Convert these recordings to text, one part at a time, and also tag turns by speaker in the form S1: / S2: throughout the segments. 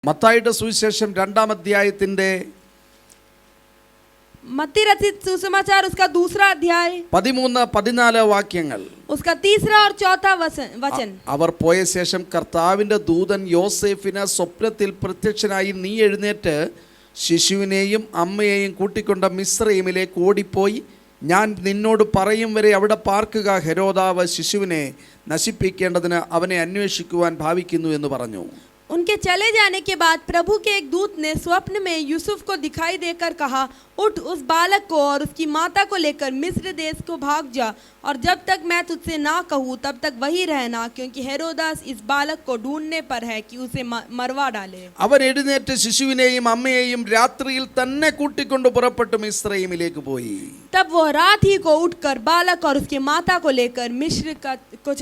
S1: മത്തായിയുടെ സുവിശേഷം 2-ാം അധ്യായത്തിന്റെ
S2: मत्ती रचित सुसमाचार उसका दूसरा अध्याय
S1: 13-14 വാക്യങ്ങൾ.
S2: उसका तीसरा और चौथा वचन.
S1: അവർ പോയ ശേഷം കർത്താവിന്റെ ദൂതൻ യോസേഫിന് സ്വപ്നത്തിൽ പ്രത്യക്ഷനായി, നീ എഴുന്നേറ്റ് ശിശുവിനെയും അമ്മയെയും കൂട്ടിക്കൊണ്ട് മിസ്രയീമിലേക്ക് ഓടിപ്പോയി, ഞാൻ നിന്നോട് പറയും വരെ അവിടെ പാർക്കുക. ഹെരോദാവ് ശിശുവിനെ നശിപ്പിക്കേണ്ടതിന് അവനെ അന്വേഷിക്കുവാൻ ഭാവിക്കുന്നു എന്ന് പറഞ്ഞു.
S2: उनके चले जाने के बाद प्रभु के एक दूत ने स्वप्न में यूसुफ को दिखाई देकर कहा, उठ, उस बालक को और उसकी माता को लेकर मिस्र देश को भाग जा, और जब तक मैं तुझसे ना कहूँ तब तक वही रहना, क्योंकि हेरोदास इस बालक को ढूंढने पर है कि उसे मरवा डाले.
S1: അവൻ എഴുന്നേറ്റ് ശിശുവിനെയും അമ്മയെയും രാത്രിയിൽ തന്നെ കൂട്ടിക്കൊണ്ട് പുറപ്പെട്ടു മിസ്രയീമിലേക്ക് പോയി.
S2: तब वो रात ही को उठकर बालक और उसकी माता को लेकर मिस्र को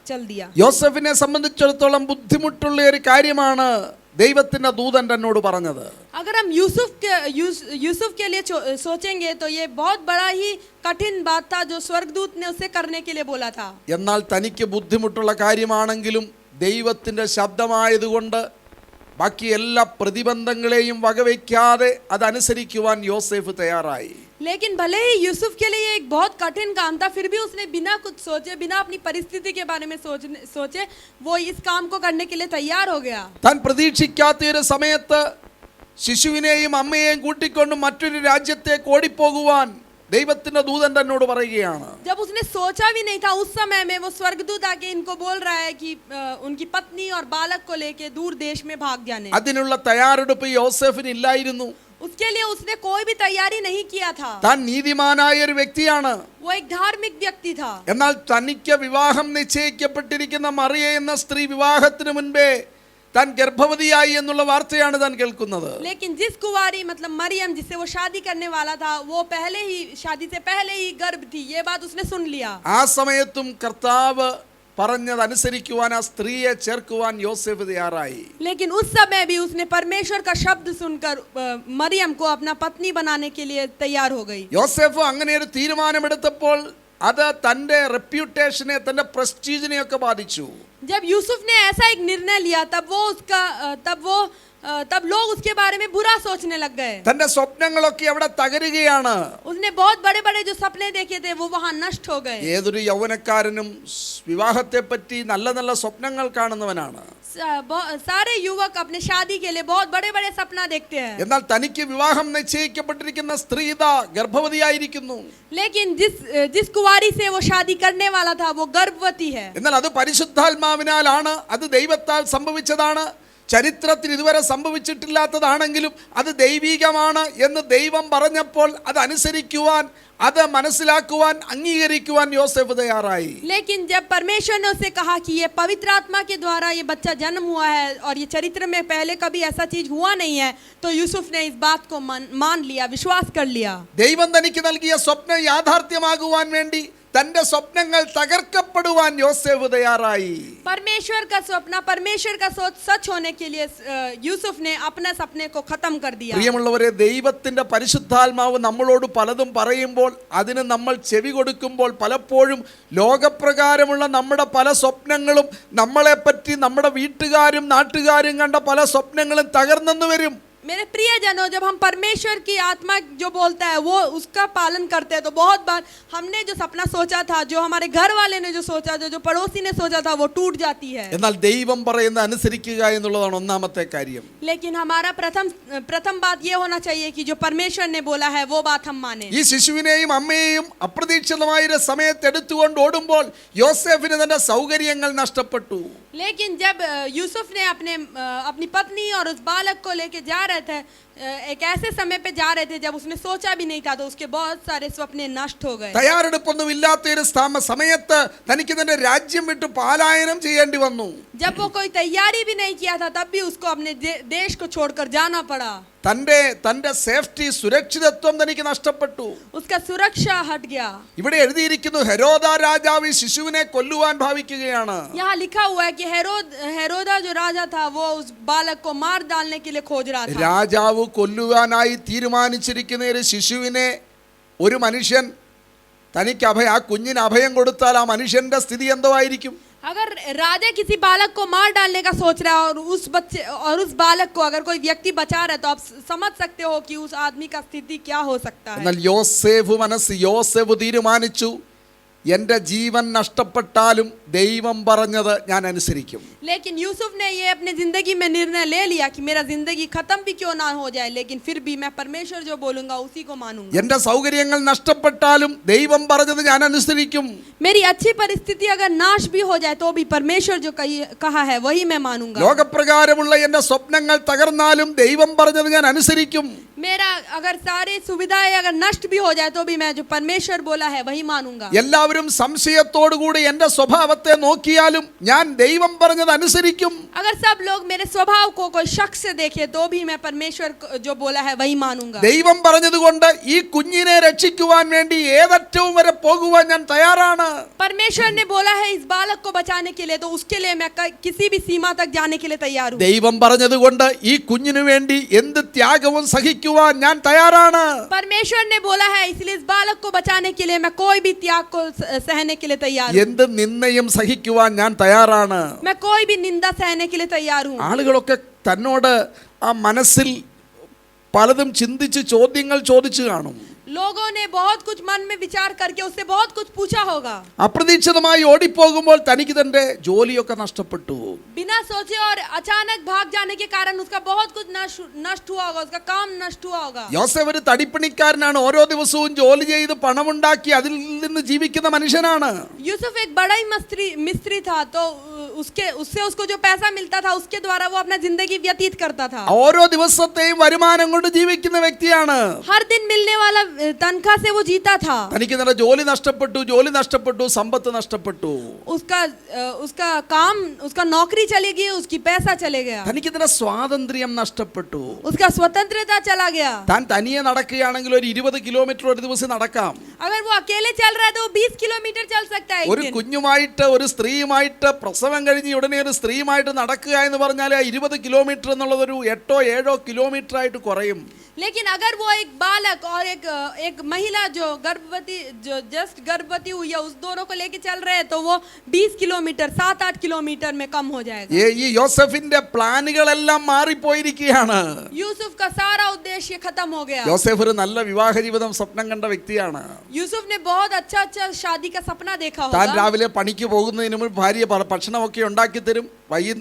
S2: चल दिया.
S1: യോസേഫിനെ സംബന്ധിച്ചിടത്തോളം ബുദ്ധിമുട്ടുള്ള ഒരു കാര്യമാണ് ദൈവത്തിന്റെ ദൂതൻ എന്നോട് പറഞ്ഞത്.
S2: अगर हम यूसुफ के लिए सोचेंगे तो ये बहुत बड़ा ही कठिन बात था जो स्वर्गदूत ने उसे करने के लिए बोला था.
S1: എന്നാൽ തനിക്ക് ബുദ്ധിമുട്ടുള്ള കാര്യമാണെങ്കിലും ദൈവത്തിന്റെ ശബ്ദമായതുകൊണ്ട് ബാക്കി എല്ലാ പ്രതിബന്ധങ്ങളെയും വകവയ്ക്കാതെ അതനുസരിക്കുവാൻ യോസേഫ് തയ്യാറായി.
S2: लेकिन भले ही यूसुफ के लिए एक बहुत कठिन काम था, फिर भी उसने बिना कुछ सोचे, बिना अपनी परिस्थिति के बारे में सोचे वो इस काम को करने के लिए तैयार हो गया.
S1: താൻ പ്രതീക്ഷിക്കാത്ത ഒരു സമയത്ത് ശിശുവിനെയും അമ്മയെയും കൂട്ടിക്കൊണ്ട് മറ്റൊരു രാജ്യത്തേക്ക് ഓടിപ്പോകുവാൻ ദൈവത്തിന്റെ ദൂതൻ എന്നോട് പറയുകയാണ്.
S2: जब उसने सोचा भी नहीं था उस समय में वो स्वर्गदूत आके इनको बोल रहा है कि उनकी पत्नी और बालक को लेके दूर देश में भाग जाने.
S1: അതിനുള്ള തയ്യാറെടുപ്പ് യോസേഫിന് ഇല്ലായിരുന്നു.
S2: उसके लिए उसने कोई भी तैयारी नहीं किया था.
S1: താൻ നീതിമാനായ ഒരു വ്യക്തിയാണ്.
S2: वो एक धार्मिक व्यक्ति था.
S1: എന്നാൽ തനിക്ക് വിവാഹം നിശ്ചയിക്കപ്പെട്ടിരിക്കുന്ന മറിയ എന്ന സ്ത്രീ വിവാഹത്തിന് മുൻപേ താൻ ഗർഭവതിയായി എന്നുള്ള വാർത്തയാണ് താൻ കേൾക്കുന്നത്.
S2: लेकिन जिस कुंवारी मतलब मरियम जिससे वो शादी करने वाला था, वो पहले ही शादी से पहले ही गर्भ थी, ये बात उसने सुन लिया.
S1: ആ സമയത്തും കർത്താവ് പറഞ്ഞതനുസരിക്കുവാൻ ആ സ്ത്രീയെ ചേർക്കുവാൻ യോസേഫ് തയ്യാറായി.
S2: लेकिन उस समय भी उसने परमेश्वर का शब्द सुनकर मरियम को अपना पत्नी बनाने के लिए तैयार हो गई.
S1: യോസേഫ് അങ്ങനെ ഒരു തീരുമാനമെടുത്തപ്പോൾ അത് തന്റെ റെപ്യൂട്ടേഷനെ, തന്റെ പ്രസ്റ്റീജിനെ ഒക്കെ ബാധിച്ചു.
S2: जब यूसुफ ने ऐसा एक निर्णय लिया तब लोग उसके बारे में बुरा सोचने लग गए.
S1: തന്റെ സ്വപ്നങ്ങളൊക്കെ അവിടെ തകരുകയാണ്.
S2: उसने बहुत बड़े बड़े जो सपने देखे थे वो वहां नष्ट हो गए.
S1: ഏതൊരു യൗവനക്കാരനും വിവാഹത്തെ പറ്റി നല്ല നല്ല സ്വപ്നങ്ങൾ കാണുന്നവനാണ്.
S2: सारे युवक अपने शादी के लिए बहुत बड़े बड़े सपना देखते हैं.
S1: എന്നാൽ തനിക്ക് വിവാഹം നിശ്ചയിക്കപ്പെട്ടിരിക്കുന്ന സ്ത്രീ ഇതാ ഗർഭവതിയായിരിക്കുന്നു.
S2: लेकिन जिस कुंवारी से वो शादी करने वाला था वो गर्भवती है.
S1: എന്നാൽ അത് പരിശുദ്ധാത്മാവിനാലാണ്, അത് ദൈവത്താൽ സംഭവിച്ചതാണ്, ചരിത്രത്തിൽ ഇതുവരെ സംഭവിച്ചിട്ടില്ലാത്തതാണെങ്കിലും അത് ദൈവികമാണ് എന്ന് ദൈവം പറഞ്ഞപ്പോൾ അത് അനുസരിക്കുവാൻ, അത് മനസ്സിലാക്കുവാൻ, അംഗീകരിക്കുവാൻ യോസേഫ് തയ്യാറായി.
S2: लेकिन जब परमेश्वर ने उसे कहा कि ये पवित्र आत्मा के द्वारा ये बच्चा जन्म हुआ है और ये चरित्र में पहले कभी ऐसा चीज हुआ नहीं है, तो यूसुफ ने इस बात को मान लिया, विश्वास कर लिया.
S1: ദൈവം തനിക്ക് നൽകിയ സ്വപ്നം യാഥാർത്ഥ്യമാകുവാൻ വേണ്ടി തന്റെ സ്വപ്നങ്ങൾ തകർക്കപ്പെടുവാൻ യോസേഫ് തയ്യാറായി.
S2: परमेश्वर का सपना, परमेश्वर का सोच सच होने के लिए यूसुफ ने अपने सपने को खत्म कर दिया.
S1: പ്രിയമുള്ളവരെ, ദൈവത്തിന്റെ പരിശുദ്ധാത്മാവ് നമ്മളോട് പലതും പറയുമ്പോൾ അതിന് നമ്മൾ ചെവി കൊടുക്കുമ്പോൾ പലപ്പോഴും ലോകപ്രകാരമുള്ള നമ്മുടെ പല സ്വപ്നങ്ങളും, നമ്മളെപ്പറ്റി നമ്മുടെ വീട്ടുകാരും നാട്ടുകാരും കണ്ട പല സ്വപ്നങ്ങളും തകർന്നെന്ന് വരും.
S2: मेरे प्रियजनों, जब हम परमेश्वर की आत्मा जो बोलता है वो उसका पालन करते हैं तो बहुत बार हमने जो सपना सोचा था, जो हमारे घर वाले ने जो सोचा था, जो पड़ोसी ने सोचा था, वो टूट जाती है.
S1: എന്നാൽ ദൈവം പറയുന്നത് അനുസരിക്കുക എന്നുള്ളതാണ് ഒന്നാമത്തെ കാര്യം.
S2: लेकिन हमारा प्रथम बात ये होना चाहिए कि जो परमेश्वर ने बोला है वो बात हम माने.
S1: ഈ ശിശുവിനെയും അമ്മയെയും അപ്രതീക്ഷിതമായ ഒരു സമയത്ത് എടുത്തുകൊണ്ട് ഓടുമ്പോൾ യോസേഫിന് തന്റെ സൗകര്യങ്ങൾ നഷ്ടപ്പെട്ടു.
S2: लेकिन जब यूसुफ ने अपनी पत्नी और उस बालक को लेके जा रहे थे, एक ऐसे समय पे जा रहे थे जब उसने सोचा भी नहीं था, तो उसके बहुत सारे सपने नष्ट हो गए.
S1: തയ്യാറെടുപ്പൊന്നും ഇല്ലാത്ത ഒരു സമയത്ത് തനിക്ക് തന്റെ രാജ്യം വിട്ട് പലായനം ചെയ്യേണ്ടി വന്നു.
S2: जब वो कोई तैयारी भी नहीं किया था तब भी उसको अपने देश को छोड़कर जाना पड़ा.
S1: തന്റെ സേഫ്റ്റി, സുരക്ഷിതത്വം തനിക്ക് നഷ്ടപ്പെട്ടു.
S2: उसका सुरक्षा हट गया.
S1: ഇവിടെ എഴുതിയിരിക്കുന്നു, ഹെരോദ രാജാവ് ശിശുവിനെ കൊല്ലുവാൻ ഭാവിക്കുകയാണ്.
S2: यहाँ लिखा हुआ है कि हेरोदा जो राजा था वो उस बालक को मार डालने के लिए खोज रहा था.
S1: രാജാവ് കൊല്ലുവാനായി തീരുമാനിച്ചിരിക്കുന്ന ഒരു ശിശുവിനെ ഒരു മനുഷ്യൻ തനിക്ക് ആ കുഞ്ഞിന് അഭയം കൊടുത്താൽ ആ മനുഷ്യന്റെ സ്ഥിതി എന്തോ ആയിരിക്കും?
S2: अगर राजा किसी बालक को मार डालने का सोच रहा है और उस बालक को अगर कोई व्यक्ति बचा रहा है तो आप समझ सकते हो कि उस आदमी का स्थिति क्या हो सकता है।
S1: എന്നാൽ യോസേഫ് തീരുമാനിച്ചു, എൻ്റെ ജീവൻ നഷ്ടപ്പെട്ടാലും ദൈവം പറഞ്ഞത് ഞാൻ അനുസരിക്കും.
S2: लेकिन यूसुफ ने ये अपने जिंदगी में निर्णय ले लिया कि मेरा जिंदगी खत्म भी क्यों ना हो जाए, लेकिन फिर भी मैं परमेश्वर जो बोलूंगा उसी को मानूंगा.
S1: എൻ്റെ സൗകര്യങ്ങൾ നഷ്ടപ്പെട്ടാലും ദൈവം പറഞ്ഞത് ഞാൻ അനുസരിക്കും.
S2: मेरी अच्छी परिस्थिति अगर नाश भी हो जाए तो भी परमेश्वर जो कहा है वही मैं मानूंगा.
S1: ലോകപ്രകാരമുള്ള എൻ്റെ സ്വപ്നങ്ങൾ തകർന്നാലും ദൈവം പറഞ്ഞത് ഞാൻ അനുസരിക്കും.
S2: मेरा अगर सारी सुविधाएं अगर नष्ट भी हो जाए तो भी मैं जो परमेश्वर बोला है वही मानूंगा.
S1: എല്ലാവരും സംശയത്തോടുകൂടി എൻ്റെ സ്വഭാവത്തെ നോക്കിയാലും ഞാൻ ദൈവം പറഞ്ഞത് അനുസരിക്കും.
S2: अगर सब लोग मेरे स्वभाव को कोई शख्स से देखे तो भी मैं परमेश्वर जो बोला है वही मानूंगा.
S1: ദൈവം പറഞ്ഞതുകൊണ്ട് ഈ കുഞ്ഞിനെ രക്ഷിക്കുവാൻ വേണ്ടി ഏതറ്റവും വരെ പോകുവാൻ ഞാൻ തയ്യാറാണ്.
S2: परमेश्वर ने बोला है इस बालक को बचाने के लिए, तो उसके लिए मैं किसी भी सीमा तक जाने के लिए तैयार हूँ.
S1: ദൈവം പറഞ്ഞതുകൊണ്ട് ഈ കുഞ്ഞിനു വേണ്ടി എന്ത് ത്യാഗവും സഹിക്കുവാൻ ഞാൻ തയ്യാറാണ്.
S2: परमेश्वर ने बोला है इसलिए इस बालक को बचाने के लिए मैं कोई भी त्याग को सहने के लिए तैयार हूँ.
S1: എന്ത് നിന്ദയും സഹിക്കുവാൻ ഞാൻ തയ്യാറാണ്.
S2: मैं कोई भी निंदा सहने के लिए तैयार हूँ.
S1: ആളുകളൊക്കെ തന്നോട് ആ മനസ്സിൽ പലതും ചിന്തിച്ച് ചോദ്യങ്ങൾ ചോദിച്ചു കാണും.
S2: लोगों ने बहुत कुछ मन में विचार करके उससे बहुत कुछ पूछा होगा.
S1: അപ്രതീക്ഷിതമായി ഓടിപ്പോകുമ്പോൾ തനിക്ക് തന്റെ ജോലിയൊക്കെ നഷ്ടപ്പെട്ടു.
S2: बिना सोचे और अचानक भाग जाने के कारण उसका बहुत कुछ नष्ट हुआ होगा, उसका काम नष्ट हुआ होगा.
S1: യോസേഫ് ഒരു തടിപ്പണിക്കാരനാണ്. ഓരോ ദിവസവും ജോലി ചെയ്ത് പണമുണ്ടാക്കി അതിൽ നിന്ന് ജീവിക്കുന്ന മനുഷ്യനാണ്.
S2: यूसुफ एक बड़ा ही मिस्त्री था, तो उससे उसको जो पैसा मिलता था उसके द्वारा वो अपना जिंदगी व्यतीत करता था.
S1: ഓരോ ദിവസത്തെയും വരുമാനം കൊണ്ട് ജീവിക്കുന്ന വ്യക്തിയാണ്.
S2: हर दिन मिलने वाला तनख्वाह से वो जीता था.
S1: തനിക്ക് നല്ല ജോലി നഷ്ടപ്പെട്ടു, സമ്പത്ത് നഷ്ടപ്പെട്ടു.
S2: उसका काम, उसका नौकरी चली गई, उसकी पैसा चले गया.
S1: തനിക്ക് നല്ല സ്വാതന്ത്ര്യം നഷ്ടപ്പെട്ടു.
S2: उसका स्वतंत्रता चला गया.
S1: താൻ തനിയെ നടക്കുകയാണെങ്കിൽ ഒരു 20 കിലോമീറ്റർ ഒരു ദിവസം നടക്കാം.
S2: अगर वो अकेले चल रहा है तो वो 20 किलोमीटर चल सकता है.
S1: ഒരു കുഞ്ഞുമായിട്ട് ഒരു സ്ത്രീയുമായിട്ട് പ്രസവം കഴിഞ്ഞ് ഉടനെ ഒരു സ്ത്രീയുമായിട്ട് നടക്കുക എന്ന് പറഞ്ഞാൽ 20 കിലോമീറ്റർ എന്നുള്ളത് ഒരു 8-7 കിലോമീറ്റർ ആയിട്ട് കുറയും.
S2: लेकिन अगर वो एक बालक और एक महिला जो जस्ट गर्भवती हुई है उस दोनों को लेके चल रहे हैं तो वो 20 किलोमीटर 7-8 किलोमीटर में कम हो जाएगा.
S1: ഈ യോസേഫിന്റെ പ്ലാനുകളെല്ലാം മാറിപ്പോയിരിക്കുകയാണ്.
S2: यूसुफ का सारा उद्देश्य खत्म हो गया.
S1: യോസേഫ് ഒരു നല്ല വിവാഹ ജീവിതം സ്വപ്നം കണ്ട വ്യക്തിയാണ്.
S2: यूसुफ ने बहुत अच्छा शादी का सपना देखा
S1: താൻ
S2: होगा.
S1: രാവിലെ പണിക്ക് പോകുന്നതിന് മുമ്പ് ഭാര്യ ഭക്ഷണമൊക്കെ ഉണ്ടാക്കി തരും.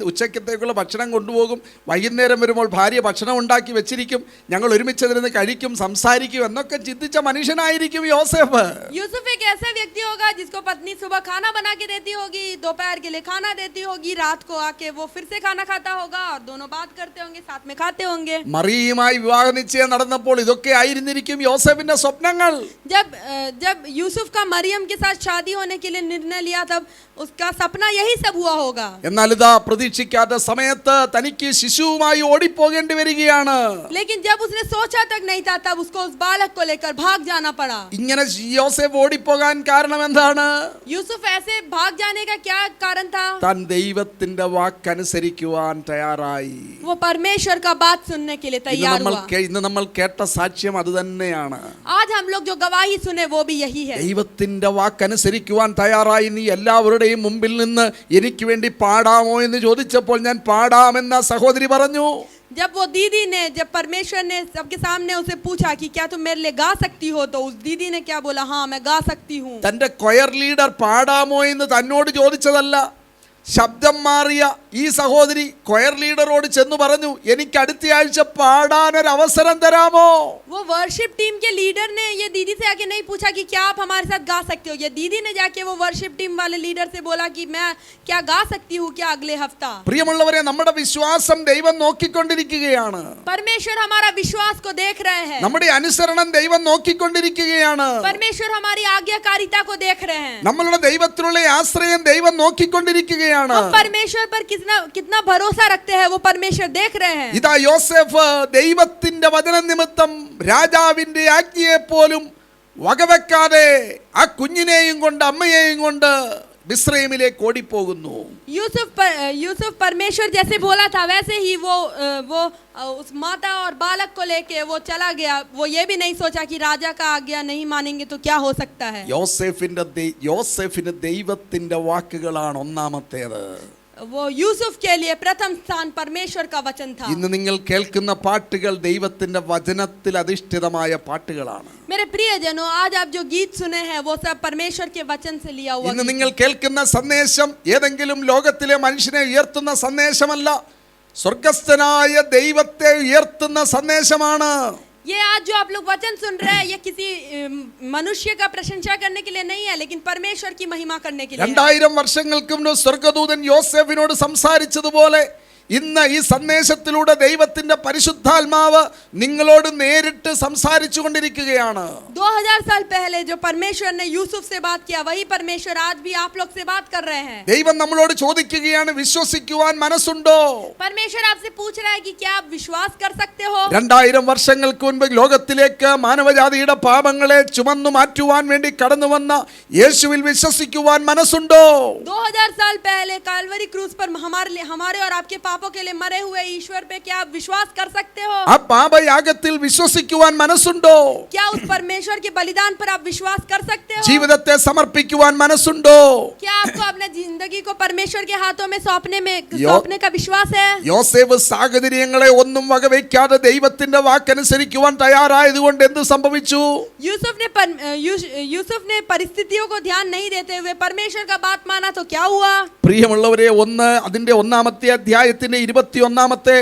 S1: ഉച്ചക്കത്തേക്കുള്ള ഭക്ഷണം കൊണ്ടുപോകും. വൈകുന്നേരം വരുമ്പോൾ ഭാര്യ ഭക്ഷണം ഉണ്ടാക്കി വെച്ചിരിക്കും. ഞങ്ങൾ ഒരുമിച്ചതിരുന്ന് കഴിക്കും, സംസാരിക്കും എന്നൊക്കെ ചിന്തിച്ച മനുഷ്യനായിരിക്കും യോസേഫ്.
S2: यूसुफ एक ऐसा व्यक्ति होगा जिसको पत्नी सुबह खाना बना के देती होगी, दोपहर के लिए खाना देती होगी, रात को आके वो फिर से खाना खाता होगा और दोनों बात करते होंगे, साथ में खाते होंगे.
S1: മറിയയുമായി വിവാഹ നിശ്ചയം നടന്നപ്പോൾ ഇതൊക്കെ ആയിരുന്നിരിക്കും യോസേഫിന്റെ സ്വപ്നങ്ങൾ.
S2: जब यूसुफ का मरियम के साथ शादी होने के लिए निर्णय लिया तब उसका सपना यही सब हुआ होगा.
S1: എന്നാൽ ഇതാ പ്രതീക്ഷിക്കാത്ത സമയത്ത് തനിക്ക് ശിശുവുമായി ഓടിപ്പോകേണ്ടി വരികയാണ്.
S2: लेकिन जब उसने सोचा तक नहीं था तब उसको उस बालक को लेकर भाग जाना पड़ा.
S1: ഇങ്ങനെ യോസേഫ് ഓടിപ്പോകാൻ കാരണം എന്താണ്?
S2: यूसुफ ऐसे भाग जाने का क्या कारण था?
S1: താൻ ദൈവത്തിന്റെ വാക്കനുസരിക്കുവാൻ തയ്യാറായി.
S2: वो परमेश्वर का बात सुनने के लिए तैयार हुआ.
S1: ഇന്ന് നമ്മൾ കേട്ട സാക്ഷ്യം അത് തന്നെയാണ്.
S2: आज हम लोग जो गवाही सुने वो भी यही है.
S1: ദൈവത്തിന്റെ വാക്കനുസരിക്കുവാൻ തയ്യാറായി നീ എല്ലാവരുടെയും മുമ്പിൽ നിന്ന് എനിക്ക് വേണ്ടി പാടാമോ എന്ന് ചോദിച്ചപ്പോൾ ഞാൻ പാടാമെന്ന സഹോദരി പറഞ്ഞു.
S2: जब परमेश्वर ने सबके सामने उसे पूछा कि क्या तुम मेरे लिए गा सकती हो, तो उस दीदी ने क्या बोला, हाँ मैं गा सकती हूँ.
S1: തന്റെ കൊയർ ലീഡർ പാടാമോ എന്ന് തന്നോട് ചോദിച്ചതല്ല. ശബ്ദം മാറിയ ഈ സഹോദരി കൊയർ ലീഡറോട് ചെന്ന് പറഞ്ഞു, എനിക്ക് അടുത്ത ആഴ്ച പാടാൻ ഒരു അവസരം തരാമോ?
S2: वो वर्शिप टीम के लीडर ने ये दीदी से आके नहीं पूछा कि क्या आप हमारे साथ गा सकते हो. ये दीदी ने जाके वो वर्शिप टीम वाले लीडर से बोला कि मैं क्या गा सकती हूँ क्या अगले हफ्ता.
S1: പ്രിയമുള്ളവരെ, നമ്മുടെ വിശ്വാസം ദൈവം നോക്കിക്കൊണ്ടിരിക്കുകയാണ്.
S2: परमेश्वर हमारा विश्वास को देख रहे हैं.
S1: നമ്മുടെ അനുസരണം ദൈവം നോക്കിക്കൊണ്ടിരിക്കുകയാണ്.
S2: परमेश्वर हमारी आज्ञाकारिता को देख रहे हैं.
S1: നമ്മളുടെ ദൈവത്തിലുള്ള ആശ്രയം ദൈവം നോക്കിക്കൊണ്ടിരിക്കുകയാണ്.
S2: हम परमेश्वर पर कितना भरोसा रखते हैं वो परमेश्वर देख रहे हैं.
S1: ഇതാ യോസേഫ് ദൈവത്തിന്റെ വചന നിമിത്തം രാജാവിന്റെ ആജ്ഞയെ പോലും വകവെക്കാതെ ആ കുഞ്ഞിനെയും കൊണ്ട് അമ്മയെയും കൊണ്ട് മിസ്രയീമിലേക്ക് ഓടിപ്പോകുന്നു.
S2: यूसुफ परमेश्वर जैसे बोला था वैसे ही वो उस माता और बालक को लेके वो चला गया. वो ये भी नहीं सोचा कि राजा का आज्ञा नहीं मानेंगे तो क्या हो सकता है.
S1: യോസേഫിന് ദൈവത്തിന്റെ വാക്കുകളാണ് ഒന്നാമത്തേത്.
S2: वो यूसुफ के लिए प्रथम स्थान परमेश्वर का वचन था.
S1: ഇന്ന് നിങ്ങൾ കേൾക്കുന്ന പാട്ടുകൾ ദൈവത്തിന്റെ വചനത്തിൽ അധിഷ്ഠിതമായ പാട്ടുകളാണ്.
S2: मेरे प्रियजनों, आज आप जो गीत सुने हैं वो सब परमेश्वर के वचन से लिया हुआ.
S1: ഇന്ന് നിങ്ങൾ കേൾക്കുന്ന സന്ദേശം ഏതെങ്കിലും ലോകത്തിലെ മനുഷ്യനെ ഉയർത്തുന്ന സന്ദേശമല്ല, സ്വർഗസ്ഥനായ ദൈവത്തെ ഉയർത്തുന്ന സന്ദേശമാണ്.
S2: ये आज जो आप लोग वचन सुन रहे हैं ये किसी मनुष्य का प्रशंसा करने के लिए नहीं है, लेकिन परमेश्वर की महिमा करने के लिए.
S1: 2000 വർഷങ്ങൾക്ക് മുമ്പ് സ്വർഗ്ഗദൂതൻ യോസേഫിനോട് സംസാരിച്ചതുപോലെ ഇന്ന് ഈ സന്ദേശത്തിലൂടെ ദൈവത്തിന്റെ പരിശുദ്ധാത്മാവ് നിങ്ങളോട് നേരിട്ട് സംസാരിച്ചു കൊണ്ടിരിക്കുകയാണ്.
S2: 2000 साल पहले जो परमेश्वर ने यूसुफ से बात किया वही परमेश्वर आज भी आप लोग से बात कर रहे हैं.
S1: ദൈവം നമ്മളോട് ചോദിക്കുകയാണ്, വിശ്വസിക്കുവാൻ മനസ്സുണ്ടോ?
S2: परमेश्वर आपसे पूछ रहा है कि क्या आप विश्वास कर सकते हो?
S1: 2000 വർഷങ്ങൾക്ക് മുൻപ് ലോകത്തിലേക്ക് മാനവജാതിയുടെ പാപങ്ങളെ ചുമന്നു മാറ്റുവാൻ വേണ്ടി കടന്നു വന്ന യേശുവിൽ വിശ്വസിക്കുവാൻ മനസ്സുണ്ടോ?
S2: 2000 साल पहले काल्वरी क्रूस पर हमारे और आपके पापों के लिए मरे हुए ईश्वर पे क्या आप विश्वास कर सकते हो?
S1: ആ പാപയാഗത്തിൽ വിശ്വസിക്കുവാൻ മനസ്സുണ്ടോ?
S2: क्या उस परमेश्वर के बलिदान पर आप विश्वास कर सकते हो?
S1: ജീവിതത്തെ സമർപ്പിക്കുവാൻ മനസ്സുണ്ടോ?
S2: क्या आपको अपने जिंदगी को परमेश्वर के हाथों में सौंपने का विश्वास है?
S1: യോസേഫ് സാഹചര്യങ്ങളെ ഒന്നും വകവയ്ക്കാതെ ദൈവത്തിന്റെ വാക്കനുസരിക്കുവാൻ തയ്യാറായതുകൊണ്ട് എന്ത് സംഭവിച്ചു?
S2: यूसुफ ने परिस्थितियों को ध्यान नहीं देते हुए परमेश्वर का बात माना तो क्या हुआ?
S1: പ്രിയമുള്ളവരെ, അതിന്റെ 1-ാമത്തെ അധ്യായത്തിന്റെ 21-ാമത്തെ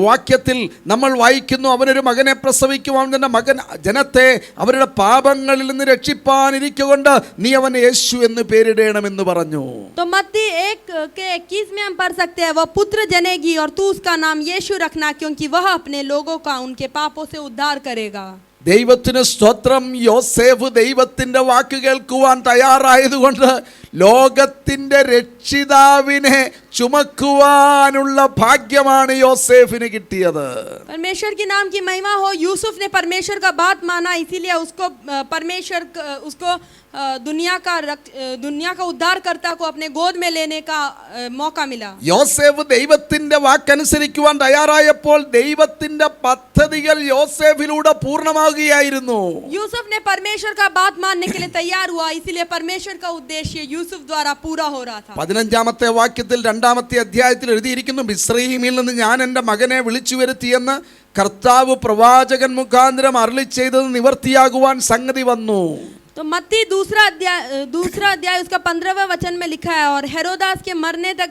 S1: വാക്യത്തിൽ നമ്മൾ വായിക്കുന്നു, അവനൊരു മകനെ പ്രസവിക്കുവാൻ തന്നെ മകൻ ജനത്തെ അവരുടെ പാപങ്ങളിൽ നിന്ന് രക്ഷിപ്പാനിരിക്കൊണ്ട് നീ അവൻ യേശു എന്ന് പേരിടണമെന്ന് പറഞ്ഞു.
S2: तो मत्ती 1:21 में हम पढ़ सकते हैं, वह पुत्र जनेगी और तू उसका नाम यीशु रखना क्योंकि वह अपने लोगों का उनके पापों से उद्धार करेगा.
S1: ദൈവത്തിന് സ്തോത്രം. യോസേഫ് ദൈവത്തിന്റെ വാക്ക് കേൾക്കുവാൻ തയ്യാറായതുകൊണ്ട് ലോകത്തിന്റെ രക്ഷിതാവിനെ ചുമക്കുവാനുള്ള ഭാഗ്യമാണ് യോസേഫിന് കിട്ടിയത്.
S2: परमेश्वर के नाम की महिमा हो. यूसुफ ने परमेश्वर का बात माना, इसीलिए उसको दुनिया का उद्धारकर्ता को अपने गोद में लेने का मौका मिला.
S1: യോസേഫ് ദൈവത്തിന്റെ വാക്കനുസരിക്കുവാൻ തയ്യാറായപ്പോൾ ദൈവത്തിന്റെ പദ്ധതികൾ യോസേഫിലൂടെ പൂർണ്ണമാകുകയായിരുന്നു.
S2: यूसुफ ने परमेश्वर का बात मानने के लिए तैयार हुआ, इसीलिए परमेश्वर का उद्देश्य यूसुफ द्वारा पूरा हो रहा था.
S1: 15-ാമത്തെ വാക്യത്തിൽ 2-ാമത്തെ അധ്യായത്തിൽ എഴുതിയിരിക്കുന്നു, മിസ്രയീമിൽ നിന്ന് ഞാൻ എൻ്റെ മകനെ വിളിച്ചു വരുത്തിയെന്ന് കർത്താവ് പ്രവാചകൻ മുഖാന്തരം അരുളി ചെയ്തത് നിവർത്തിയാകുവാൻ സംഗതി വന്നു.
S2: तो मत्ती दूसरा अध्याय उसका 15वां वचन में लिखा है, और हेरोदास के मरने तक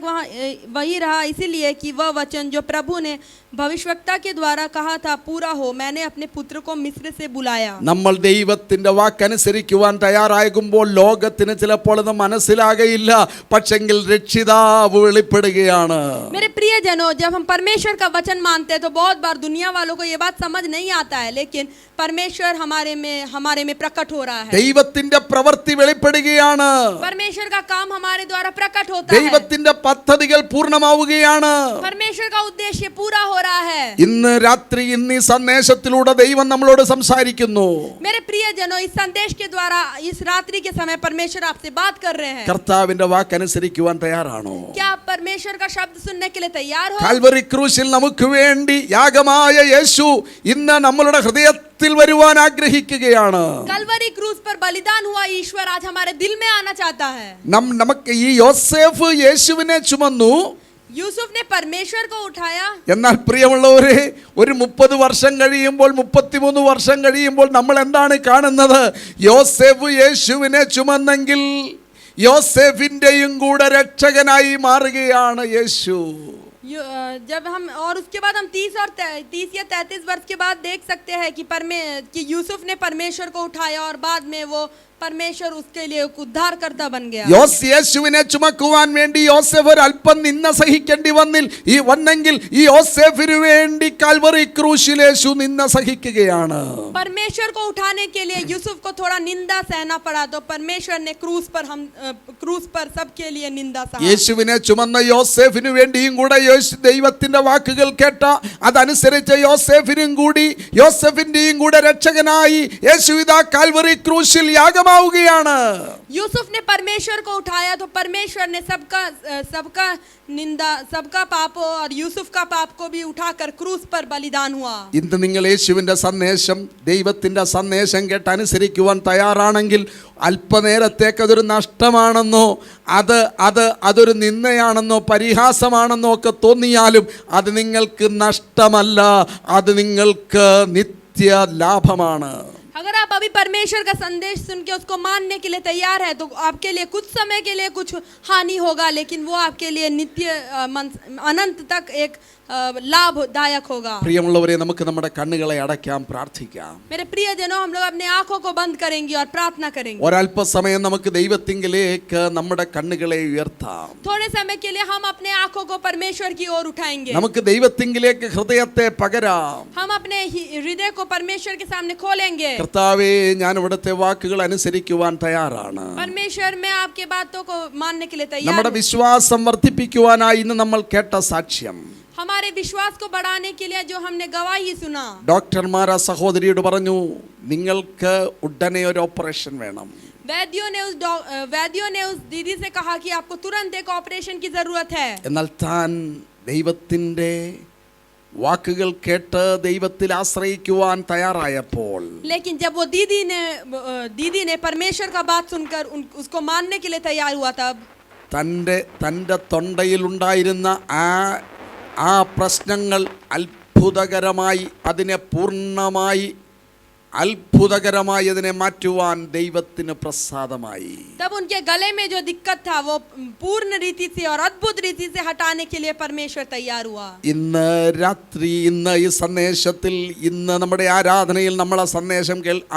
S2: वही रहा, इसीलिए कि वह वचन जो प्रभु ने भविष्यवक्ता के द्वारा कहा था पूरा हो, मैंने अपने पुत्र को मिस्र से बुलाया.
S1: നമ്മൾ ദൈവത്തിന്റെ വാക്കനുസരിക്കുവാൻ തയ്യാറാകുമ്പോൾ ലോകത്തിന് ചിലപ്പോൾ അത് മനസ്സിലാകയില്ല, പക്ഷെങ്കിൽ രക്ഷിതാവ് വെളിപ്പെടുകയാണ്.
S2: मेरे प्रियजनों, जब हम परमेश्वर का वचन मानते हैं तो बहुत बार दुनिया वालों को ये बात समझ नहीं आता है, लेकिन परमेश्वर हमारे में प्रकट हो रहा है.
S1: ദൈവത്തിന്റെ പ്രവൃത്തി വെളിപ്പെടുകയാണ്.
S2: परमेश्वर का काम हमारे द्वारा प्रकट होता है.
S1: ദൈവത്തിന്റെ പദ്ധതികൾ പൂർണ്ണമാവുകയാണ്.
S2: परमेश्वर का उद्देश्य पूरा हो रहा है.
S1: ഇന്ന് രാത്രി ഈ സന്ദേശത്തിലൂടെ ദൈവം നമ്മളോട് സംസാരിക്കുന്നു.
S2: मेरे प्रियजनों, इस संदेश के द्वारा इस रात्रि के समय परमेश्वर आपसे बात कर रहे हैं.
S1: കർത്താവിന്റെ വാക്കനുസരിക്കുവാൻ തയ്യാറാണോ?
S2: क्या आप परमेश्वर का शब्द सुनने के लिए तैयार हो?
S1: കാൽവറി ക്രൂശിൽ നമുക്ക് വേണ്ടി യാഗമായ യേശു ഇന്ന് നമ്മളുടെ ഹൃദയത്തിൽ വരുവാൻ ആഗ്രഹിക്കുകയാണ്.
S2: कलवरी क्रूस पर बलिदान हुआ ईश्वर आज हमारे दिल में आना चाहता है.
S1: നമുക്ക് ഈ യോസേഫ് യേശുവിനെ ചുമന്നു,
S2: यूसुफ ने परमेश्वर को उठाया.
S1: എന്നാൽ പ്രിയമുള്ളവരെ, ഒരു 30 വർഷം കഴിയുമ്പോൾ 33 വർഷം കഴിയുമ്പോൾ നമ്മൾ എന്താണ് കാണുന്നത്? യോസേഫ് യേശുവിനെ ചുമന്നെങ്കിൽ യോസേഫിന്റെയും കൂടെ രക്ഷകനായി മാറുകയാണ് യേശു.
S2: जब हम और उसके बाद हम 30 या 33 वर्ष के बाद देख सकते हैं कि यूसुफ ने परमेश्वर को उठाया और बाद में वो परमेश्वर उसके लिए उद्धारकर्ता बन गया.
S1: യേശുവിനെ ചുമക്കുവാൻ വേണ്ടി യോസേഫ് ഒരു അല്പം നിന്ന സഹിക്കേണ്ടി വന്നെങ്കിൽ ഈ യോസേഫിനു വേണ്ടി കാൽവറി ക്രൂശിൽ യേശു നിന്ന സഹിക്കുകയാണ്.
S2: परमेश्वर को उठाने के लिए यूसुफ को थोड़ा निंदा सहना पड़ा, तो परमेश्वर ने क्रूस पर सबके लिए निंदा सहा.
S1: യേശുവിനെ ചുമന്ന യോസേഫിനു വേണ്ടിയും കൂടെ ദൈവത്തിന്റെ വാക്കുകൾ കേട്ട അതനുസരിച്ച് യോസേഫിന്റെയും കൂടെ രക്ഷകനായി യേശു ഇതാ കാൽവറി ക്രൂശിൽ യാഗമായി ദൈവമാവുകയാണ്.
S2: यूसुफ ने परमेश्वर को उठाया तो परमेश्वर ने सबका निंदा, सबका पाप और यूसुफ का पाप को भी उठाकर क्रूस पर बलिदान हुआ.
S1: ഇന്ന് നിങ്ങൾ യേശുവിന്റെ സന്ദേശം, ദൈവത്തിന്റെ സന്ദേശം കേട്ട് അനുസരിക്കുവാൻ തയ്യാറാണെങ്കിൽ അല്പനേരത്തേക്ക് അതൊരു നഷ്ടമാണെന്നോ അതൊരു നിന്ദയാണെന്നോ പരിഹാസമാണെന്നോ ഒക്കെ തോന്നിയാലും അത് നിങ്ങൾക്ക് നഷ്ടമല്ല, അത് നിങ്ങൾക്ക് നിത്യ ലാഭമാണ്.
S2: अगर आप अभी परमेश्वर का संदेश सुन के उसको मानने के लिए तैयार है तो आपके लिए कुछ समय के लिए कुछ हानि होगा, लेकिन वो आपके लिए नित्य अनंत तक एक लाभदायक होगा.
S1: പ്രിയമുള്ളവരെ, നമുക്ക് നമ്മുടെ കണ്ണുകളെ അടയ്ക്കാം, പ്രാർത്ഥിക്കാം.
S2: मेरे प्रियजनों, हम लोग अपने आंखों को बंद करेंगे और प्रार्थना करेंगे.
S1: ഒരല്പസമയം നമുക്ക് ദൈവത്തിങ്കിലേക്ക് നമ്മുടെ കണ്ണുകളെ ഉയർത്താം.
S2: थोड़े समय के लिए हम अपने आंखों को परमेश्वर की ओर उठाएंगे.
S1: നമുക്ക് ദൈവത്തിങ്കിലേക്ക് ഹൃദയത്തെ പകരാം.
S2: हम अपने हृदय को परमेश्वर के सामने खोलेंगे.
S1: കർത്താവേ, ഞാൻ ഇവിടുത്തെ വാക്കുകൾ അനുസരിക്കുവാൻ തയ്യാറാണ്.
S2: परमेश्वर, मैं आपके बातों को मानने के लिए तैयार
S1: നമ്മുടെ
S2: हूं.
S1: വിശ്വാസം വർദ്ധിപ്പിക്കുവാനായി ഇന്ന് നമ്മൾ കേട്ട സാക്ഷ്യം,
S2: हमारे विश्वास को बढ़ाने के लिए जो हमने गवाही सुना.
S1: ഡോക്ടർമാർ ആ സഹോദരിയോട് പറഞ്ഞു, നിങ്ങൾക്ക് ഉടനെ ഒരു ഓപ്പറേഷൻ വേണം.
S2: वैद्यों ने उस दीदी से कहा कि आपको तुरंत एक ऑपरेशन की जरूरत है.
S1: എന്നാൽ താൻ ദൈവത്തിന്റെ വാക്കുകൾ കേട്ട് ദൈവത്തിൽ ആശ്രയിക്കുവാൻ തയ്യാറായപ്പോൾ,
S2: लेकिन जब वो दीदी ने परमेश्वर का बात सुनकर उसको मानने के लिए तैयार हुआ, तब
S1: തൻ്റെ തൊണ്ടയിൽ ഉണ്ടായിരുന്ന ആ പ്രശ്നങ്ങൾ അത്ഭുതകരമായി അതിനെ മാറ്റുവാൻ ദൈവത്തിന് പ്രസാദമായി.
S2: तब उनके गले में जो दिक्कत था वो पूर्ण रीति से और अद्भुत रीति से हटाने के लिए परमेश्वर तैयार हुआ.
S1: ഇന്ന് രാത്രി, ഇന്ന് ഈ സന്ദേശത്തിൽ, ഇന്ന് നമ്മുടെ ആരാധനയിൽ നമ്മൾ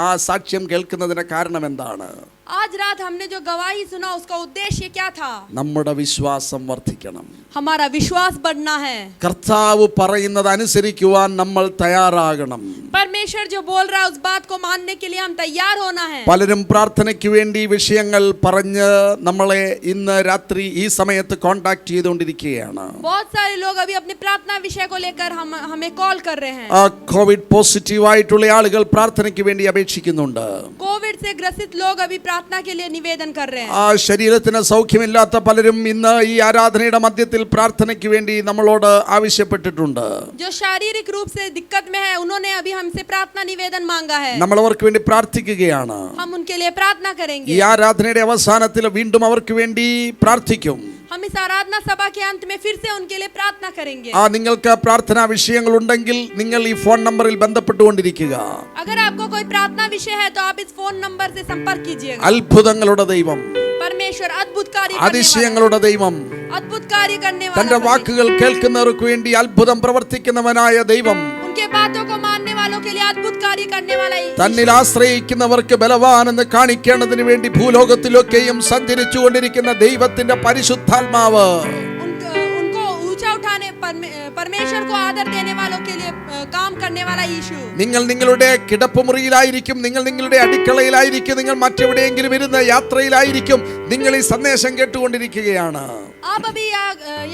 S1: ആ സാക്ഷ്യം കേൾക്കുന്നതിന്റെ കാരണം എന്താണ്?
S2: आज रात हमने जो गवाही सुना उसका उद्देश्य क्या था?
S1: നമ്മുടെ വിശ്വാസം വർദ്ധിക്കണം.
S2: हमारा विश्वास बढ़ना है.
S1: കർത്താവ് പറയുന്നത് അനുസരിക്കുവാൻ നമ്മൾ തയ്യാറാകണം.
S2: परमेश्वर जो बोल रहा है उस बात को मानने के लिए हम तैयार होना है.
S1: പലരും പ്രാർത്ഥനയ്ക്ക് വേണ്ടി വിഷയങ്ങൾ പറഞ്ഞ് നമ്മളെ ഇന്ന് രാത്രി ഈ സമയത്ത് കോൺടാക്ട് ചെയ്തുകൊണ്ടിരിക്കുകയാണ്.
S2: बहुत सारे लोग अभी अपने प्रार्थना विषय को लेकर हमें कॉल कर रहे हैं.
S1: കോവിഡ് പോസിറ്റീവ് ആയിട്ടുള്ള ആളുകൾ പ്രാർത്ഥനയ്ക്ക് വേണ്ടി അപേക്ഷിക്കുന്നുണ്ട്.
S2: कोविड से ग्रसित लोग अभी प्रार्थना के लिए निवेदन कर रहे हैं.
S1: ശരീരത്തിന് സൗഖ്യമില്ലാത്ത പലരും ഇന്ന് ഈ ആരാധനയുടെ മധ്യത്തിൽ പ്രാർത്ഥനയ്ക്ക് വേണ്ടി നമ്മളോട് ആവശ്യപ്പെട്ടിട്ടുണ്ട്.
S2: जो शारीरिक रूप से दिक्कत में है उन्होंने अभी हमसे प्रार्थना निवेदन मांगा है.
S1: നമ്മൾ അവർക്ക് വേണ്ടി പ്രാർത്ഥിക്കുകയാണ്.
S2: हम उनके लिए प्रार्थना करेंगे.
S1: ഈ ആരാധനയുടെ അവസാനത്തിൽ വീണ്ടും അവർക്ക് വേണ്ടി പ്രാർത്ഥിക്കും.
S2: हम इस आराधना सभा के अंत में फिर से उनके लिए प्रार्थना करेंगे.
S1: നിങ്ങൾക്ക് പ്രാർത്ഥനാ വിഷയങ്ങൾ ഉണ്ടെങ്കിൽ നിങ്ങൾ ഈ ഫോൺ നമ്പറിൽ ബന്ധപ്പെട്ടുകൊണ്ടിരിക്കുക.
S2: अगर आपको कोई प्रार्थना विषय है तो आप इस फोन नंबर से संपर्क कीजिएगा.
S1: അത്ഭുതങ്ങളുടെ ദൈവം,
S2: परमेश्वर अद्भुत कार्य
S1: അതിശയങ്ങളുടെ ദൈവം,
S2: अद्भुत कार्य करने वाला,
S1: തന്റെ വാക്കുകൾ കേൾക്കുന്നവർക്ക് വേണ്ടി അത്ഭുതം പ്രവർത്തിക്കുന്നവനായ ദൈവം,
S2: उनके बातों को मानने वालों के लिए अद्भुत कार्य करने वाला
S1: തന്നിൽ ആശ്രയിക്കുന്നവർക്ക് ബലവാനെന്ന് കാണിക്കേണ്ടതിന് വേണ്ടി ഭൂലോകത്തിലൊക്കെയും സഞ്ചരിച്ചു കൊണ്ടിരിക്കുന്ന ദൈവത്തിന്റെ പരിശുദ്ധാത്മാവ്,
S2: उनको ऊंचा उठाने परमेश्वर को आदर देने वालों के लिए काम करने वाला यीशु.
S1: നിങ്ങൾ നിങ്ങളുടെ കിടപ്പുമുറിയിലായിരിക്കും, നിങ്ങൾ നിങ്ങളുടെ അടുക്കളയിലായിരിക്കും, നിങ്ങൾ മറ്റെവിടെയെങ്കിലും ഇരുന്ന് യാത്രയിലായിരിക്കും, നിങ്ങൾ ഈ സന്ദേശം കേട്ടുകൊണ്ടിരിക്കുകയാണ്.
S2: आप अभी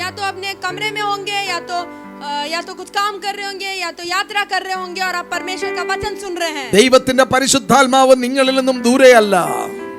S2: या तो अपने कमरे में होंगे या तो कुछ काम कर रहे होंगे या तो यात्रा कर रहे होंगे और आप परमेश्वर का वचन सुन रहे हैं.
S1: ദൈവത്തിന്റെ പരിശുദ്ധാത്മാവ് നിങ്ങളിൽ നിന്നും ദൂരെയല്ല.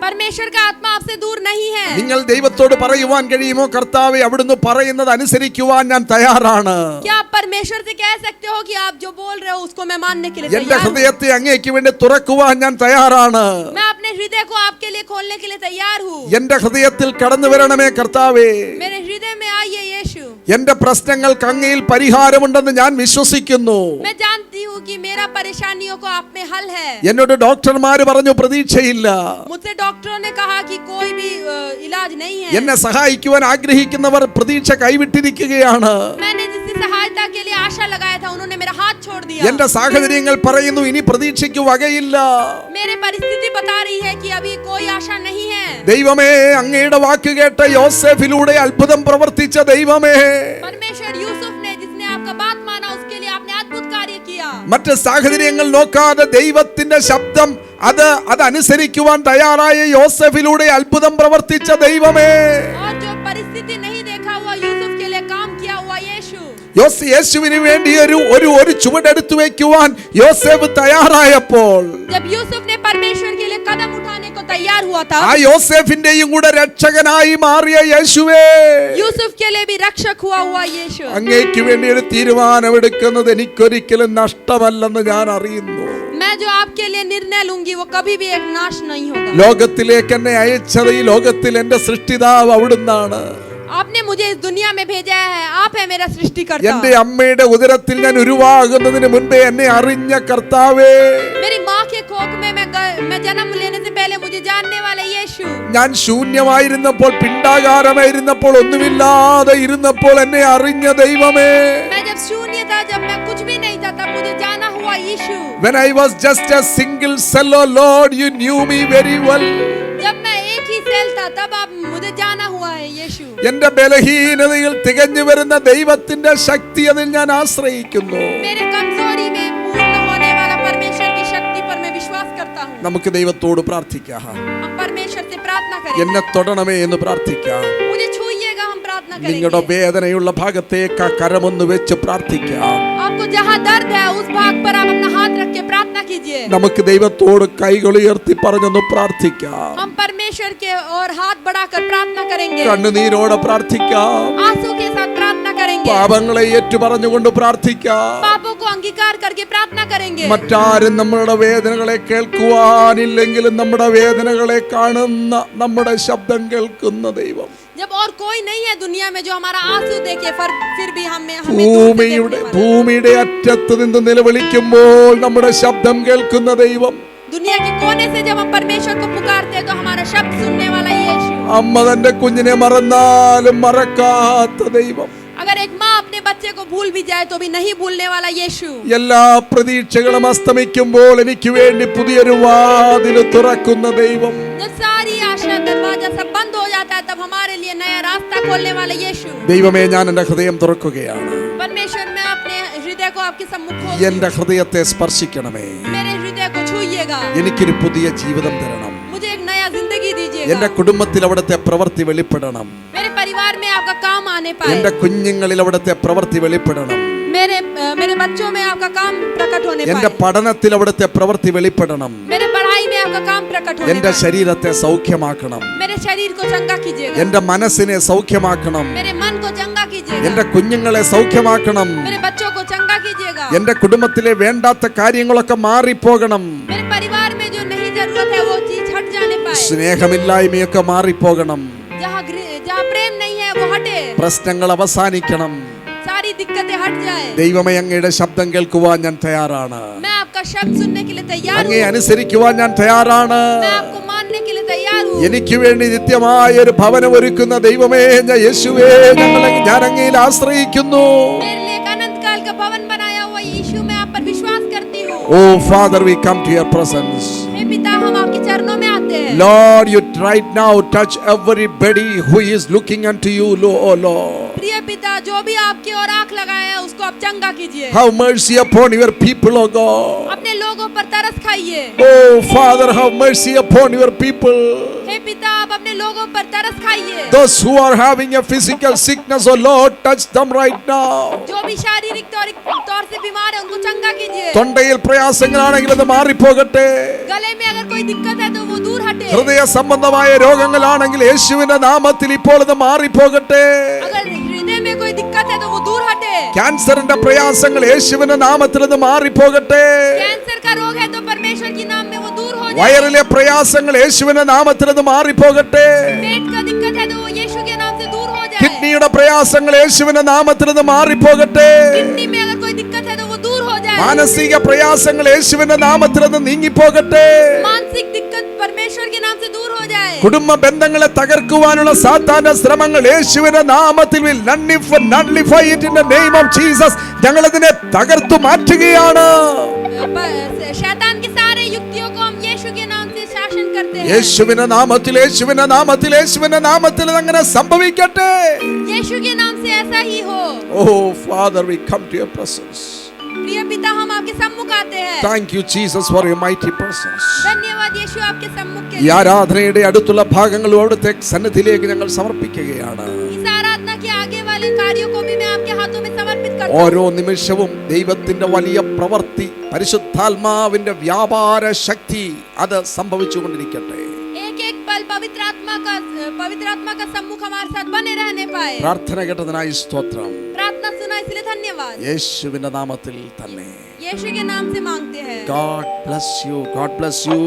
S2: परमेश्वर का आत्मा आपसे दूर नहीं है.
S1: നിങ്ങൾ ദൈവത്തോട് പറയുവാൻ കഴിയുമോ, കർത്താവേ, അവിടുന്ന് പറയുന്നത് അനുസരിക്കുവാൻ ഞാൻ തയ്യാറാണ്.
S2: क्या आप परमेश्वर से कह सकते हो कि आप जो बोल रहे हो उसको मैं मानने के लिए
S1: എന്റെ
S2: तैयार हूं?
S1: ഹൃദയത്തെ അങ്ങേക്ക് വേണ്ടി തുറക്കുവാൻ ഞാൻ തയ്യാറാണ്.
S2: मैं अपने हृदय को आपके लिए खोलने के लिए तैयार हूँ.
S1: എന്റെ ഹൃദയത്തിൽ കടന്നു വരണമേ കർത്താവേ.
S2: मेरे हृदय में आइए यीशु.
S1: എന്റെ പ്രശ്നങ്ങൾക്ക് അങ്ങയിൽ പരിഹാരമുണ്ടെന്ന് ഞാൻ വിശ്വസിക്കുന്നു.
S2: मैं जानती हूँ कि मेरा परेशानियों को आप में हल है.
S1: എന്നോട് ഡോക്ടർമാര് പറഞ്ഞു പ്രതീക്ഷയില്ല.
S2: मुझसे डॉक्टरों ने कहा कि कोई भी इलाज नहीं है.
S1: എന്നെ സഹായിക്കുവാൻ ആഗ്രഹിക്കുന്നവർ പ്രതീക്ഷ കൈവിട്ടിരിക്കുകയാണ്.
S2: मैंने जिसकी सहायता के लिए आशा लगाया था उन्होंने मेरा हाथ छोड़ दिया.
S1: എന്റെ സാഹചര്യങ്ങൾ പറയുന്നു ഇനി പ്രതീക്ഷയ്ക്ക് വകയില്ല.
S2: मेरे परिस्थिति बता रही है कि अभी कोई आशा नहीं है.
S1: ദൈവമേ, അങ്ങയുടെ വാക്ക് കേട്ട യോസേഫിലൂടെ അത്ഭുതം പ്രവർത്തിച്ച ദൈവമേ,
S2: परमेश्वर यूसुफ ने जिसने आपका बात माना उसके लिए आपने अद्भुत कार्य किया.
S1: മറ്റ് സാഹചര്യങ്ങൾ നോക്കാതെ ദൈവത്തിന്റെ ശബ്ദം അതനുസരിക്കുവാൻ തയ്യാറായ യോസേഫിലൂടെ അത്ഭുതം പ്രവർത്തിച്ച ദൈവമേ,
S2: और जो परिस्थिति नहीं देखा हुआ यूसुफ के लिए काम किया हुआ यीशु,
S1: യേശുവിന് വേണ്ടി ഒരു ചുവടെടുത്തു വെക്കുവാൻ യോസേഫ് തയ്യാറായപ്പോൾ,
S2: जब यूसुफ ने परमेश्वर के लिए कदम उठाने को तैयार हुआ था,
S1: ആ യോസേഫിന്റെയും കൂടെ രക്ഷകനായി മാറിയ യേശുവേ,
S2: यूसुफ के लिए भी रक्षक हुआ यीशु,
S1: അങ്ങേക്ക് വേണ്ടി ഒരു തീരുമാനമെടുക്കുന്നത് എനിക്കൊരിക്കലും നഷ്ടമല്ലെന്ന് ഞാൻ അറിയുന്നു.
S2: मैं जो आपके लिए निर्णय लूंगी वो कभी भी एक नाश नहीं होगा.
S1: ലോകത്തിലേക്ക് എന്നെ അയച്ചത് ഈ ലോകത്തിൽ എന്റെ സൃഷ്ടിതാവ് അവിടുന്നാണ്.
S2: आपने मुझे इस दुनिया में भेजा है, आप है मेरा सृष्टिकर्ता.
S1: എന്റെ അമ്മയുടെ ഉദരത്തിൽ ഞാൻ ഉരുവാകുന്നതിന് മുൻപേ എന്നെ അറിഞ്ഞ കർത്താവേ,
S2: मेरी माँ के कोख में मैं जन्म लेने से पहले मुझे जानने वाले यीशु,
S1: ഞാൻ ശൂന്യമായിരുന്നപ്പോൾ, പിണ്ഡാകാരമായിരുന്നപ്പോൾ, ഒന്നുമില്ലാതെ ഇരുന്നപ്പോൾ എന്നെ അറിഞ്ഞ ദൈവമേ,
S2: मैं जब शून्य था, जब मैं कुछ भी नहीं था, तब मुझे जाना हुआ यीशु.
S1: when I was just a single cell, oh Lord, you knew me very well.
S2: जब मैं एक ही सेल था, तब आप मुझे जाना हुआ है यीशु.
S1: എന്റെ ബലഹീനതയിൽ തികഞ്ഞു വരുന്ന ദൈവത്തിന്റെ ശക്തി അതിൽ ഞാൻ ആശ്രയിക്കുന്നു.
S2: मेरे कमजोरी में पूर्ण होने वाला परमेश्वर की शक्ति पर मैं विश्वास करता हूँ.
S1: നമുക്ക് ദൈവത്തോട് പ്രാർത്ഥിക്കാം.
S2: हम परमेश्वर से प्रार्थना
S1: എന്നെ
S2: करेंगे.
S1: തൊടണമേ എന്ന് പ്രാർത്ഥിക്കാം.
S2: मुझे छूइएगा, हम प्रार्थना
S1: നിങ്ങളുടെ
S2: करेंगे.
S1: വേദനയുള്ള ഭാഗത്തേക്ക് ആ കരമൊന്ന് വെച്ച് പ്രാർത്ഥിക്കാം.
S2: आपको जहाँ दर्द है उस भाग पर आप अपना हाथ रख के प्रार्थना कीजिए.
S1: നമുക്ക് ദൈവത്തോട് കൈകൾ ഉയർത്തി പറഞ്ഞൊന്ന് പ്രാർത്ഥിക്കാം.
S2: हम परमेश्वर के और हाथ बढ़ाकर प्रार्थना करेंगे.
S1: കണ്ണുനീരോടെ പ്രാർത്ഥിക്കാം.
S2: आंसू के साथ प्रार्थना करेंगे.
S1: പാപങ്ങളെ ഏറ്റുപറഞ്ഞുകൊണ്ട് പ്രാർത്ഥിക്കാം.
S2: पापों को अंगीकार करके प्रार्थना करेंगे.
S1: മറ്റാരും നമ്മുടെ വേദനകളെ കേൾക്കുവാനില്ലെങ്കിലും നമ്മുടെ വേദനകളെ കാണുന്ന, നമ്മുടെ ശബ്ദം കേൾക്കുന്ന ദൈവം,
S2: जब और कोई नहीं है दुनिया में जो हमारा आंसू देखे, फिर भी हमें दूर से देखने वाला।
S1: ഭൂമിയുടെ അറ്റത്ത് നിന്ന് നിലവിളിക്കുമ്പോൾ നമ്മുടെ ശബ്ദം കേൾക്കുന്ന ദൈവം,
S2: दुनिया के कोने से जब हम परमेश्वर को पुकारते हैं तो हमारा शब्द सुनने वाला यीशु।
S1: അമ്മ തന്റെ കുഞ്ഞിനെ മറന്നാലും മറക്കാത്ത ദൈവം,
S2: अगर एक माँ अपने बच्चे को भूल भी जाए तो भी नहीं भूलने वाला यीशु।
S1: എല്ലാ പ്രതീക്ഷകളും അസ്തമിക്കുമ്പോൾ എനിക്ക് വേണ്ടി പുതിയൊരു വാതിൽ തുറക്കുന്ന ദൈവം,
S2: जब सारी आशा दरवाजा सब बंद हो जाता है तब हमारे लिए नया रास्ता खोलने वाला यीशु।
S1: ദൈവമേ, ഞാൻ എന്റെ ഹൃദയം തുറക്കുകയാണ്.
S2: परमेश्वर, मैं अपने हृदय को आपके सम्मुख खोल
S1: എന്റെ ഹൃദയത്തെ സ്പർശിക്കണമേ.
S2: मेरे हृदय को छूइएगा।
S1: എനിക്കൊരു പുതിയ ജീവിതം തരണം.
S2: मुझे एक नया जिंदगी दीजिएगा।
S1: എന്റെ കുടുംബത്തിൽ അവിടുത്തെ പ്രവൃത്തി വെളിപ്പെടണം.
S2: मेरे परिवार में आपका काम आने
S1: എന്റെ
S2: पाए।
S1: കുഞ്ഞുങ്ങളിൽ അവിടുത്തെ പ്രവൃത്തി വെളിപ്പെടണം.
S2: मेरे बच्चों में आपका काम प्रकट होने
S1: എന്റെ
S2: पाए।
S1: പഠനത്തിൽ അവിടുത്തെ പ്രവൃത്തി വെളിപ്പെടണം.
S2: मेरे पढ़ाई में आपका काम प्रकट होने
S1: എന്റെ
S2: पाए।
S1: ശരീരത്തെ സൗഖ്യമാക്കണം.
S2: मेरे शरीर को चंगा कीजिएगा।
S1: എന്റെ മനസ്സിനെ സൗഖ്യമാക്കണം.
S2: मेरे मन को चंगा कीजिएगा।
S1: എന്റെ കുഞ്ഞുങ്ങളെ സൗഖ്യമാക്കണം.
S2: मेरे बच्चों को चंगा कीजिएगा।
S1: എന്റെ കുടുംബത്തിലെ വേണ്ടാത്ത കാര്യങ്ങളൊക്കെ മാറിപ്പോകണം.
S2: मेरे परिवार में जो नहीं जरूरत है वो चीज हट जाने पाए।
S1: സ്നേഹമില്ലായ്മയൊക്കെ മാറിപ്പോകണം.
S2: जहाँ प्रेम नहीं है वो हटे।
S1: പ്രശ്നങ്ങൾ അവസാനിക്കണം.
S2: सारी दिक्कतें हट जाए।
S1: ദൈവമേ, അങ്ങയുടെ ശബ്ദം കേൾക്കുവാൻ ഞാൻ തയ്യാറാണ്.
S2: मैं आपका शब्द सुनने के लिए तैयार
S1: അങ്ങയെ
S2: हूँ।
S1: അനുസരിക്കുവാൻ ഞാൻ തയ്യാറാണ്.
S2: मैं आपको मानने के लिए तैयार हूँ।
S1: എനിക്ക് വേണ്ടി നിത്യമായ ഒരു ഭവനം ഒരുക്കുന്ന ദൈവമേ, ഞാൻ യേശുവേ, ഞാൻ അങ്ങയിൽ ആശ്രയിക്കുന്നു.
S2: मेरे लिए एक अनंत काल का भवन बनाया हुआ यीशु, मैं आप पर विश्वास करती हूँ।
S1: Oh father, we come to your presence.
S2: हे पिता, हम आपके चरणों में आते हैं।
S1: Lord, you right now touch everybody who is looking unto you, oh Lord.
S2: प्रिय पिता, जो भी आपकी ओर आंख लगाए हैं उसको आप चंगा कीजिए।
S1: Have mercy upon your people, oh God.
S2: अपने लोगों पर तरस खाइए।
S1: Oh Father, have mercy upon your people.
S2: हे पिता, आप अपने लोगों पर तरस खाइए।
S1: Those who are having a physical sickness, oh Lord, touch them right now.
S2: जो भी शारीरिक तौर से बीमार है उनको चंगा कीजिए।
S1: തൊണ്ടയിൽ പ്രയാസങ്ങളാണെങ്കിൽ അത് മാറിപ്പോകട്ടെ.
S2: गले में अगर कोई दिक्कत है तो वो दूर हटे।
S1: ഹൃദയ സംബന്ധമായ രോഗങ്ങളാണെങ്കിൽ യേശുവിന്റെ നാമത്തിൽ ഇപ്പോൾ അത് മാറിപ്പോകട്ടെ.
S2: अगर हृदय में कोई दिक्कत है तो वो दूर हटे।
S1: ക്യാൻസറിന്റെ പ്രയാസങ്ങൾ യേശുവിന്റെ നാമത്തിൽ അത് മാറിപ്പോകട്ടെ.
S2: कैंसर का रोग है तो परमेश्वर के नाम में वो दूर हो जाए।
S1: വയറിലെ പ്രയാസങ്ങൾ യേശുവിന്റെ നാമത്തിൽ അത് മാറിപ്പോകട്ടെ.
S2: पेट का दिक्कत है तो वो यीशु के नाम से दूर हो जाए।
S1: കിഡ്നിയുടെ പ്രയാസങ്ങൾ യേശുവിന്റെ നാമത്തിൽ അത് മാറിപ്പോകട്ടെ.
S2: किडनी में अगर कोई दिक्कत है तो वो दूर हो जाए।
S1: മാനസിക പ്രയാസങ്ങൾ യേശുവിന്റെ നാമത്തിൽ അത് നീങ്ങിപ്പോകട്ടെ.
S2: मानसिक दिक्कत परमेश्वर के नाम से दूर हो जाए।
S1: കുടുംബ ബന്ധങ്ങളെ തകർക്കുവാനുള്ള സാത്താന്റെ ശ്രമങ്ങൾ യേശുവിന്റെ നാമത്തിൽ nullify it in the name of Jesus. ഞങ്ങൾ അതിനെ തകർത്തു മാറ്റുകയാണ്.
S2: शैतान के सारे युक्तियों को हम यीशु के नाम से शासन करते हैं।
S1: യേശുവിന്റെ നാമത്തിൽ, യേശുവിന്റെ നാമത്തിൽ, യേശുവിന്റെ നാമത്തിൽ അങ്ങനെ സംഭവിക്കട്ടെ.
S2: यीशु के नाम से ऐसा ही हो।
S1: Oh Father, we come to your presence.
S2: प्रिय पिता, हम आपके सम्मुख आते हैं।
S1: Thank you Jesus for your mighty presence.
S2: धन्यवाद यीशु आपके सम्मुख के
S1: ഈ
S2: लिए।
S1: ആരാധനയുടെ അടുത്തുള്ള ഭാഗങ്ങളും അവിടുത്തെ സന്നിധിയിലേക്ക് ഞങ്ങൾ സമർപ്പിക്കുകയാണ്.
S2: इस आराधना के आगे वाले कार्यों को भी मैं आपके हाथों में समर्पित करता
S1: ഓരോ നിമിഷവും ദൈവത്തിന്റെ വലിയ പ്രവൃത്തി, പരിശുദ്ധാത്മാവിന്റെ വ്യാപാര ശക്തി അത് സംഭവിച്ചുകൊണ്ടിരിക്കട്ടെ.
S2: एक एक पल पवित्र आत्मा का सम्मुख हमारे साथ बने रहने पाए.
S1: പ്രാർത്ഥന കേട്ടതിനായി സ്തോത്രം.
S2: प्रार्थना सुना इसलिए धन्यवाद.
S1: യേശുവിന്റെ നാമത്തിൽ തന്നെ.
S2: यीशु के नाम से मांगते हैं.
S1: God bless you. God bless you.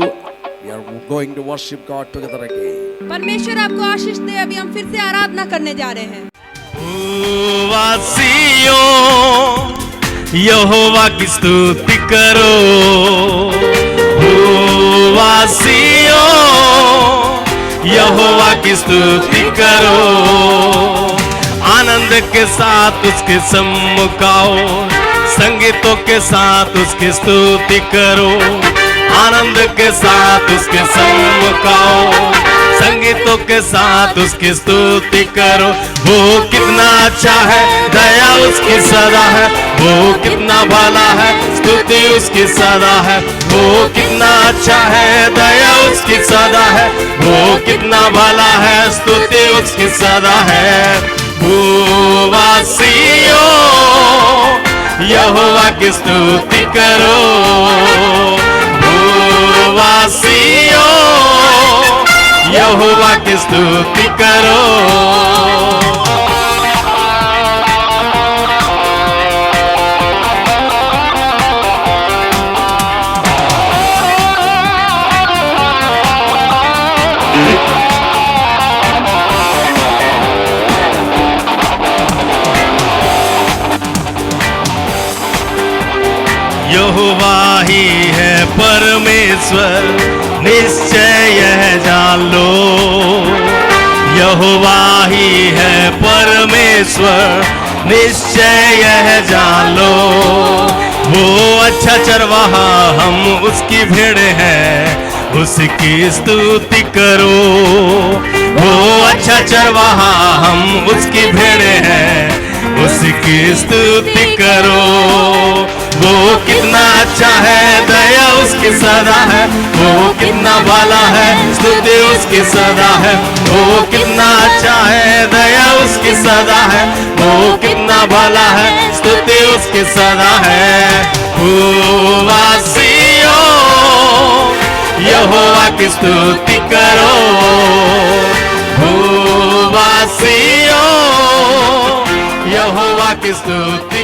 S1: We are going to worship God together again.
S2: परमेश्वर आपको आशीष दे. अभी हम फिर से आराधना करने जा रहे हैं.
S3: वासियों यहोवा की स्तुति करो, वासियों यहोवा की स्तुति करो, आनंद के साथ उसके सम्मुख आओ, संगीतों के साथ उसकी स्तुति करो, आनंद के साथ उसके सम्मुख आओ, संगीतों के साथ उसकी स्तुति करो। वो कितना अच्छा है, दया उसकी सदा है, वो कितना भला है, स्तुति उसकी सदा है। वो कितना अच्छा है, दया उसकी सदा है, वो कितना भला है, स्तुति उसकी सदा है। भूवासियों यहोवा की स्तुति करो, भूवासियों यहोवा की स्तुति करो। यहोवा ही है परमेश्वर, निश्चय यह जान लो। यहोवा ही है परमेश्वर, निश्चय यह जान लो। वो अच्छा चरवाहा, हम उसकी भेड़ हैं, उसकी स्तुति करो। वो अच्छा चरवाहा, हम उसकी भेड़ हैं, उसकी स्तुति करो। वो कितना अच्छा है, दया उसकी सदा है, वो कितना भला है, स्तुति उसकी सदा है। वो कितना अच्छा है, दया उसकी सदा है, वो कितना भला है, स्तुति उसकी सदा है। भूवासियों यहोवा की स्तुति करो, भूवासियों यहोवा की स्तुति